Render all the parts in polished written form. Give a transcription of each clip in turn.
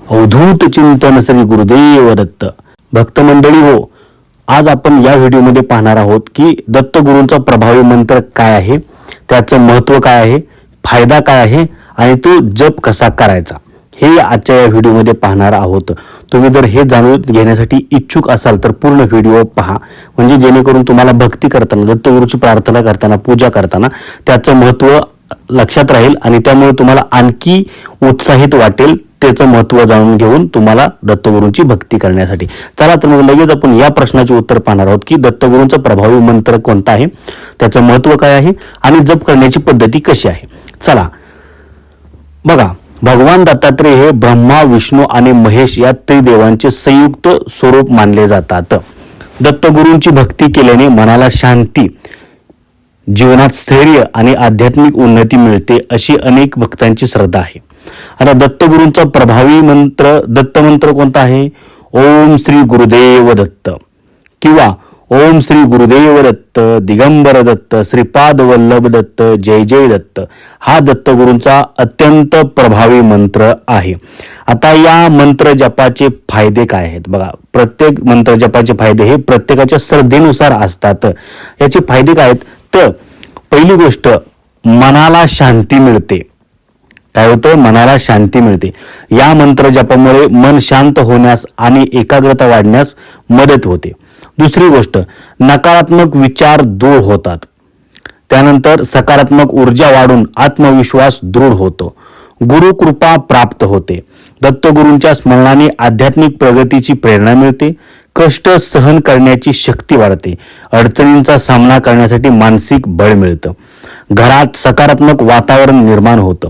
अवधूत चिंतन श्री गुरुदेव दत्त. भक्त मंडळी हो, आज आपण या व्हिडिओमध्ये पाहणार आहोत की दत्तगुरूंचा प्रभावी मंत्र काय आहे, त्याचं महत्त्व काय आहे, फायदा काय आहे आणि तो जप कसा करायचा, हे आजच्या या व्हिडिओमध्ये पाहणार आहोत. तुम्ही जर हे जाणून घेण्यासाठी इच्छुक असाल तर पूर्ण व्हिडिओ पहा, म्हणजे जेणेकरून तुम्हाला भक्ती करताना, दत्तगुरूची प्रार्थना करताना, पूजा करताना त्याचं महत्त्व लक्षात राहील आणि त्यामुळे तुम्हाला आणखी उत्साहित वाटेल त्याचं महत्त्व जाणून घेऊन तुम्हाला दत्तगुरूंची भक्ती करण्यासाठी. चला तर मग लगेच आपण या प्रश्नाचे उत्तर पाहणार आहोत की दत्तगुरूंचा प्रभावी मंत्र कोणता आहे, त्याचं महत्त्व काय आहे आणि जप करण्याची पद्धती कशी आहे. चला बघा, भगवान दत्तात्रेय हे ब्रह्मा, विष्णू आणि महेश या त्रिदेवांचे संयुक्त स्वरूप मानले जातात. दत्तगुरूंची भक्ती केल्याने मनाला शांती, जीवनात स्थैर्य आणि आध्यात्मिक उन्नती मिळते अशी अनेक भक्तांची श्रद्धा आहे. आता दत्तगुरूंचा प्रभावी मंत्र, दत्त मंत्र कोणता आहे? ओम श्री गुरुदेव दत्त किंवा ओम श्री गुरुदेव दत्त, दिगंबर दत्त, श्रीपाद वल्लभ दत्त, जय जय दत्त हा दत्तगुरूंचा अत्यंत प्रभावी मंत्र आहे. आता या मंत्र जपाचे फायदे काय आहेत बघा. प्रत्येक मंत्र जपाचे फायदे हे प्रत्येकाच्या श्रद्धेनुसार असतात. याचे फायदे काय आहेत तर पहिली गोष्ट, मनाला शांती मिळते. काय होतं? मनाला शांती मिळते. या मंत्र जपामुळे मन शांत होण्यास आणि एकाग्रता वाढण्यास मदत होते. दुसरी गोष्ट, नकारात्मक विचार दूर होतात. त्यानंतर सकारात्मक ऊर्जा वाढून आत्मविश्वास दृढ होतो. गुरुकृपा प्राप्त होते. दत्तगुरूंच्या स्मरणाने आध्यात्मिक प्रगतीची प्रेरणा मिळते. कष्ट सहन करण्याची शक्ती वाढते. अडचणींचा सामना करण्यासाठी मानसिक बळ मिळतं. घरात सकारात्मक वातावरण निर्माण होतं.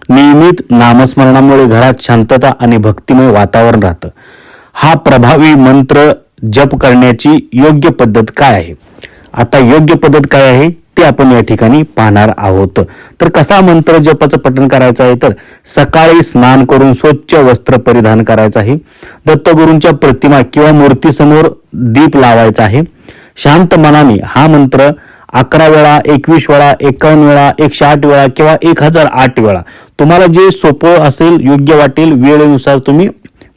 नियमित नामस्मरणामुळे घरात शांतता आणि भक्तिमय वातावरण राहतं. हा प्रभावी मंत्र जप करण्याची योग्य पद्धत काय आहे? आता योग्य पद्धत काय आहे ते आपण या ठिकाणी पाहणार आहोत. तर कसा मंत्र जपाचं पठण करायचं आहे तर सकाळी स्नान करून स्वच्छ वस्त्र परिधान करायचं आहे. दत्तगुरूंच्या प्रतिमा किंवा मूर्तीसमोर दीप लावायचा आहे. शांत मनाने हा मंत्र 11 वेळा, 21 वेळा, 51 वेळा, 108 वेळा किंवा 1008 वेळा तुम्हाला जे सोपं असेल, योग्य वाटेल, वेळेनुसार तुम्ही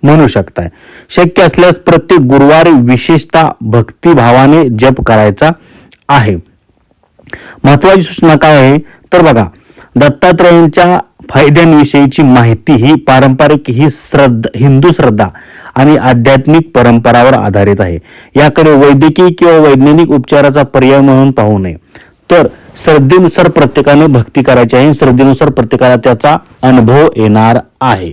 म्हणू शकताय. शक्य असल्यास प्रत्येक गुरुवारी विशेषतः भक्तिभावाने जप करायचा आहे. महत्वाची सूचना काय आहे तर बघा, दत्तात्रेयांच्या फायद्यांविषयीची माहिती ही पारंपरिक हिंदू श्रद्धा आणि आध्यात्मिक परंपरावर आधारित आहे. याकडे वैद्यकीय किंवा वैज्ञानिक उपचाराचा पर्याय म्हणून पाहू नये. तर श्रद्धेनुसार प्रत्येकाने भक्ती करायची आहे. श्रद्धेनुसार प्रत्येकाला त्याचा अनुभव येणार आहे.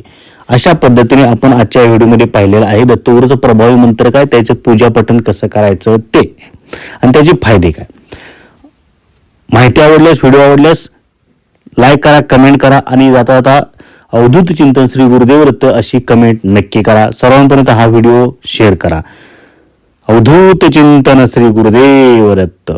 अशा पद्धतीने आपण आजच्या व्हिडिओमध्ये पाहिलेलं आहे दत्तगुरूचा प्रभावी मंत्र काय, त्याचे पूजा पठण कसं करायचं ते आणि त्याचे फायदे काय. माहिती आवडल्यास, व्हिडिओ आवडल्यास लाईक करा, कमेंट करा आणि जाता जाता अवधूत चिंतन श्री गुरुदेव दत्त अशी कमेंट नक्की करा. सर्वांपर्यंत हा व्हिडिओ शेअर करा. अवधूत चिंतन श्री गुरुदेव दत्त.